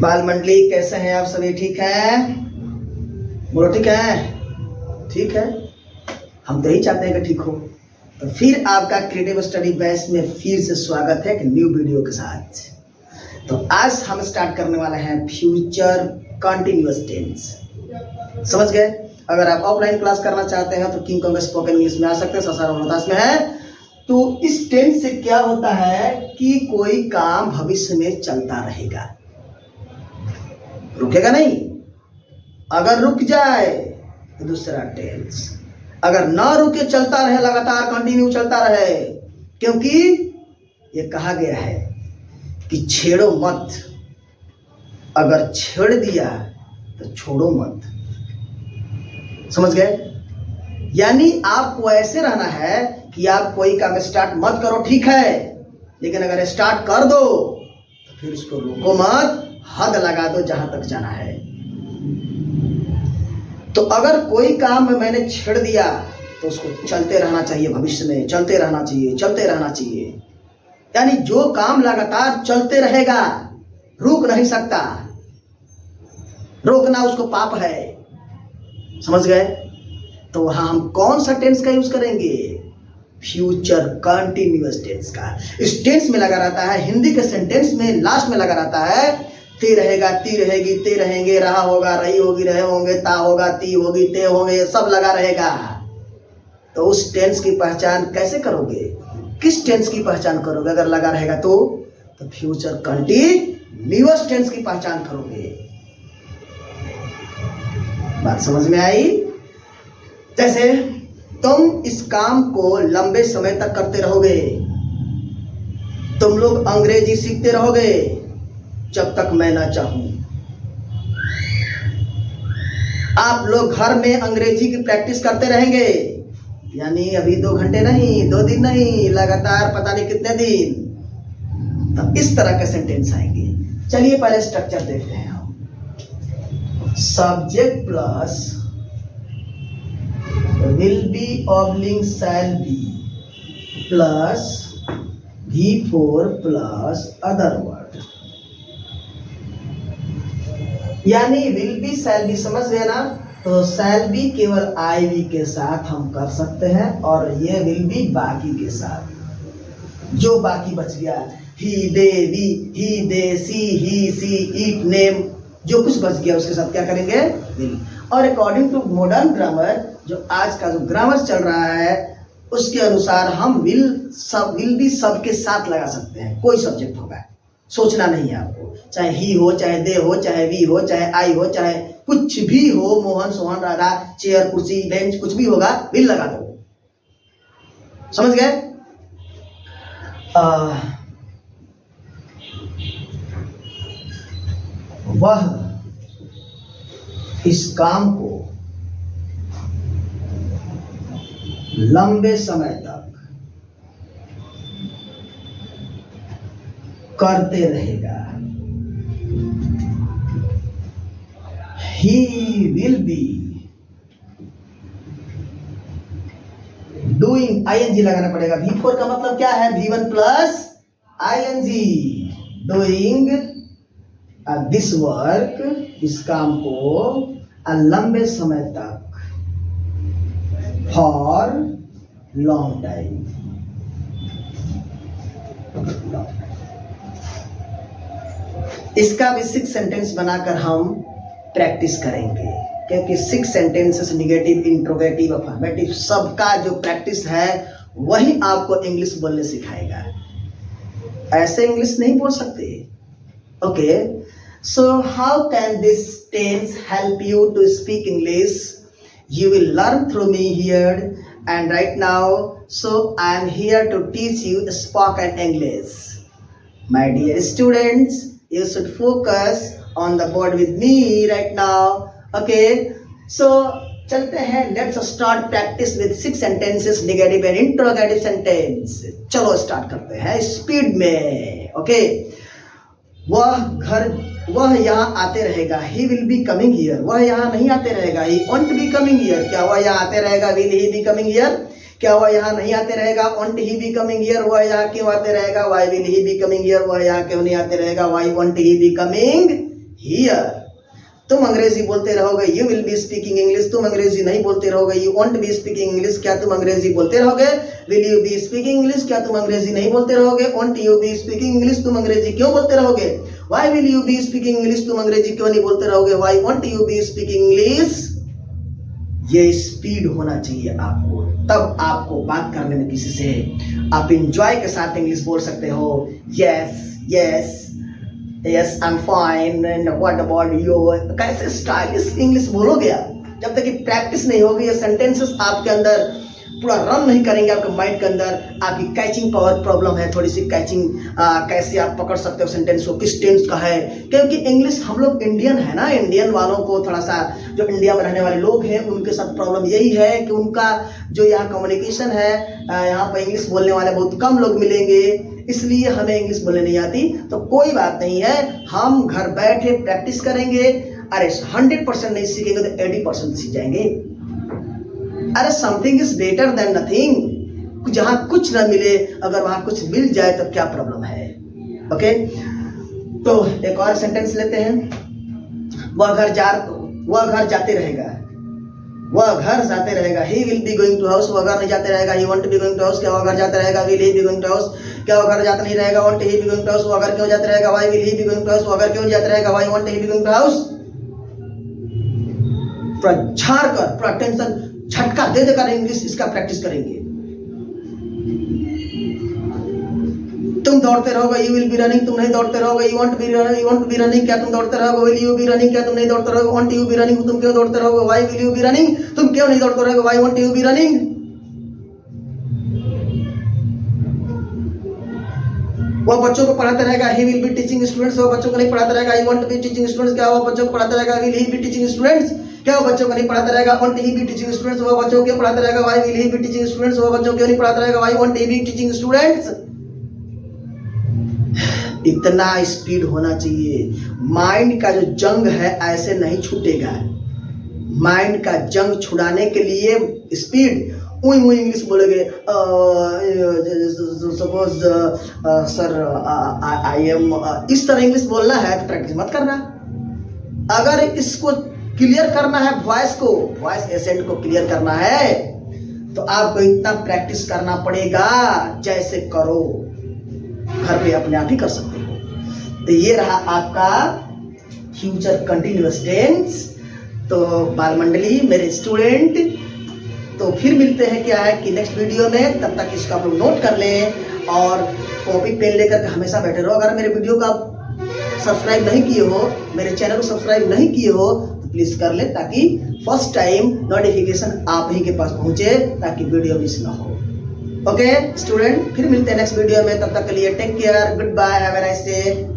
बाल मंडली कैसे हैं आप सभी? ठीक हैं? बोलो ठीक है। ठीक है, हम तो यही चाहते हैं कि ठीक हो। तो फिर आपका क्रिएटिव स्टडी बैच में फिर से स्वागत है एक न्यू वीडियो के साथ। तो आज हम स्टार्ट करने वाले हैं फ्यूचर कंटिन्यूअस टेंस। समझ गए? अगर आप ऑफलाइन क्लास करना चाहते हैं तो किंग कॉन्ग स्पोकन इंग्लिश में आ सकते हैं, संसार रोहतास में है। तो इस टेंस से क्या होता है कि कोई काम भविष्य में चलता रहेगा, रुकेगा नहीं। अगर रुक जाए तो दूसरा टेंस, अगर ना रुके चलता रहे, लगातार कंटिन्यू चलता रहे, क्योंकि ये कहा गया है कि छेड़ो मत, अगर छेड़ दिया तो छोड़ो मत। समझ गए? यानी आपको ऐसे रहना है कि आप कोई काम स्टार्ट मत करो, ठीक है, लेकिन अगर स्टार्ट कर दो तो फिर उसको रोको मत, हद लगा दो जहां तक जाना है। तो अगर कोई काम मैंने छेड़ दिया तो उसको चलते रहना चाहिए, भविष्य में चलते रहना चाहिए, चलते रहना चाहिए। यानी जो काम लगातार चलते रहेगा, रुक नहीं सकता, रोकना उसको पाप है। समझ गए? तो वहां हम कौन सा टेंस का यूज करेंगे? फ्यूचर कंटिन्यूअस टेंस का। इस टेंस में लगा रहता है, हिंदी के सेंटेंस में लास्ट में लगा रहता है ते रहेगा, ती रहेगी, ते रहेंगे, रहा होगा, रही होगी, रहे होंगे, ता होगा, ती होगी, ते होंगे, सब लगा रहेगा। तो उस टेंस की पहचान कैसे करोगे? किस टेंस की पहचान करोगे? अगर लगा रहेगा तो फ्यूचर कंटिन्यूअस टेंस की पहचान करोगे। बात समझ में आई? जैसे तुम इस काम को लंबे समय तक करते रहोगे, तुम लोग अंग्रेजी सीखते रहोगे जब तक मैं ना चाहूं। आप लोग घर में अंग्रेजी की प्रैक्टिस करते रहेंगे, यानी अभी 2 घंटे नहीं, 2 दिन नहीं, लगातार पता नहीं कितने दिन। तो इस तरह के सेंटेंस आएंगे। चलिए पहले स्ट्रक्चर देखते हैं हम। Subject plus will be ऑब्लिंग shall be plus V4 plus other word, यानी will be shall be। समझ गए ना? तो shall be केवल I V के साथ हम कर सकते हैं, और ये will be बाकी के साथ। जो बाकी बच गया, he they we, he they she he she it name, जो कुछ बच गया उसके साथ क्या करेंगे? will। और अकॉर्डिंग टू मॉडर्न ग्रामर, जो आज का जो ग्रामर चल रहा है, उसके अनुसार हम विल भी सबके साथ लगा सकते हैं। कोई सब्जेक्ट होगा, सोचना नहीं है आपको, चाहे ही हो, चाहे दे हो, चाहे वी हो, चाहे आई हो, चाहे कुछ भी हो, मोहन सोहन राधा, चेयर कुर्सी बेंच, कुछ भी होगा, विल लगा दो। समझ गए? वह इस काम को लंबे समय तक करते रहेगा। He will be doing, ing लगाना पड़ेगा। V4 का मतलब क्या है? V1 plus ing, doing this work, इस काम को लंबे समय तक, फॉर लॉन्ग टाइम। इसका भी 6 सेंटेंस बनाकर हम प्रैक्टिस करेंगे, क्योंकि 6 सेंटेंसेस निगेटिव, इंट्रोगेटिव, अफर्मेटिव, सबका जो प्रैक्टिस है वही आपको इंग्लिश बोलने सिखाएगा। ऐसे इंग्लिश नहीं बोल सकते। Okay, so how can this tense help you to speak English? You will learn through me here and right now. So I am here to teach you spoken English. My dear students, you should focus on the board with me right now. Okay, so चलते हैं, let's start practice with 6 sentences, negative and interrogative sentence. चलो start करते हैं speed में। Okay, वह यहाँ आते रहेगा, he will be coming here। वह यहाँ नहीं आते रहेगा, he won't be coming here। क्या वह यहाँ आते रहेगा? will he be coming here? क्या वह यहाँ नहीं आते रहेगा? won't he be coming here? वह यहाँ क्यों आते रहेगा? why will he be coming here? वह यहाँ क्यों नहीं आते रहेगा? why won't he be coming here. तुम अंग्रेजी बोलते रहोगे, you will be speaking English. तुम अंग्रेजी नहीं बोलते रहोगे, you want be speaking English. क्या तुम अंग्रेजी बोलते रहोगे? Will you be speaking English. क्या तुम अंग्रेजी नहीं बोलते रहोगे? Want you be speaking English. तुम अंग्रेजी क्यों बोलते रहोगे? Why will you be speaking English. तुम अंग्रेजी क्यों नहीं बोलते रहोगे? Why want you be speaking English. ये स्पीड होना चाहिए आपको, तब आपको बात करने में किसी से आप इंजॉय के साथ इंग्लिश बोल सकते हो। Yes yes yes I am fine and what about you. कैसे स्टाइलिश इंग्लिश बोलोगे आप? जब तक कि प्रैक्टिस नहीं होगी, ये सेंटेंसेस आपके अंदर पूरा रन नहीं करेंगे आपके माइंड के अंदर। आपकी कैचिंग पावर प्रॉब्लम है, थोड़ी सी कैचिंग कैसे आप पकड़ सकते हो सेंटेंस को, किस टेंस का है। क्योंकि इंग्लिश, हम लोग इंडियन है ना, इंडियन वालों को थोड़ा सा, जो इंडिया में रहने वाले लोग हैं उनके साथ प्रॉब्लम यही है कि उनका जो यहाँ कम्युनिकेशन है, यहाँ पर इंग्लिश बोलने वाले बहुत कम लोग मिलेंगे, इसलिए हमें इंग्लिश बोलने नहीं आती। तो कोई बात नहीं है, हम घर बैठे प्रैक्टिस करेंगे। अरे 100% नहीं सीखेंगे तो 80% सीख जाएंगे। अरे something is better than nothing. जहां कुछ ना मिले, अगर वहां कुछ मिल जाए तो क्या प्रॉब्लम है। ओके, तो एक और सेंटेंस लेते हैं। वह घर जाते रहेगा, वह घर जाते रहेगा। He will be going to house. वह घर नहीं जाते रहेगा। He want to be going to house. क्या वह घर जाते रहेगा? Will he be going to house. क्या वह घर जाता नहीं रहेगा? Want he be going to house. वह घर क्यों जाते रहेगा? Why will he be going to house. वह घर क्यों जाते रहेगा? Why want he be going to house. पूरा झाड़ कर, पूरा टेंशन झटका दे देकर इंग्लिश इसका प्रैक्टिस करेंगे। तुम दौड़ते रहोगे, यू विल बी रनिंग। तुम नहीं दौड़ते रहोगे, यू वांट बी रनिंग। क्या तुम दौड़ते रहोगे? Will you be running. क्या तुम नहीं दौड़ते रहोगे? Want you be running. तुम क्यों दौड़ते रहोगे? Why will you be running. तुम क्यों नहीं दौड़ते रहोगे? Why want you be running. वह बच्चों को पढ़ाते रहेगा। He will be teaching students. वह बच्चों को नहीं पढ़ाता रहेगा। He want to be teaching students. क्या वह बच्चों को पढ़ाता रहेगा? Will he be teaching students. क्या वो बच्चों को नहीं पढ़ाता रहेगा? Want he be teaching students. वह बच्चों को क्यों पढ़ाता रहेगा? Why will he be teaching students. वह बच्चों को क्यों नहीं पढ़ाता रहेगा? Why want he be teaching students. इतना स्पीड होना चाहिए। माइंड का जो जंग है ऐसे नहीं छूटेगा। माइंड का जंग छुड़ाने के लिए स्पीड, उई उई इंग्लिश बोलोगे। सपोज सर आई एम, इस तरह इंग्लिश बोलना है तो प्रैक्टिस मत करना। अगर इसको क्लियर करना है, वॉइस एसेंट को क्लियर करना है, तो आपको इतना प्रैक्टिस करना पड़ेगा जैसे करो, घर पे अपने आप ही कर सकते हो। तो ये रहा आपका फ्यूचर कंटिन्यूअस टेंस। तो बाल मंडली, मेरे स्टूडेंट, तो फिर मिलते हैं क्या है कि नेक्स्ट वीडियो में। तब तक इसको आप लोग नोट कर लें और कॉपी पेन लेकर के हमेशा बैठे रहो। अगर मेरे वीडियो का सब्सक्राइब नहीं किए हो, मेरे चैनल को सब्सक्राइब नहीं किए हो, तो प्लीज कर ले, ताकि फर्स्ट टाइम नोटिफिकेशन आप ही के पास पहुंचे, ताकि वीडियो मिस ना हो। ओके स्टूडेंट, फिर मिलते हैं नेक्स्ट वीडियो में। तब तक के लिए take care, goodbye, have a nice day.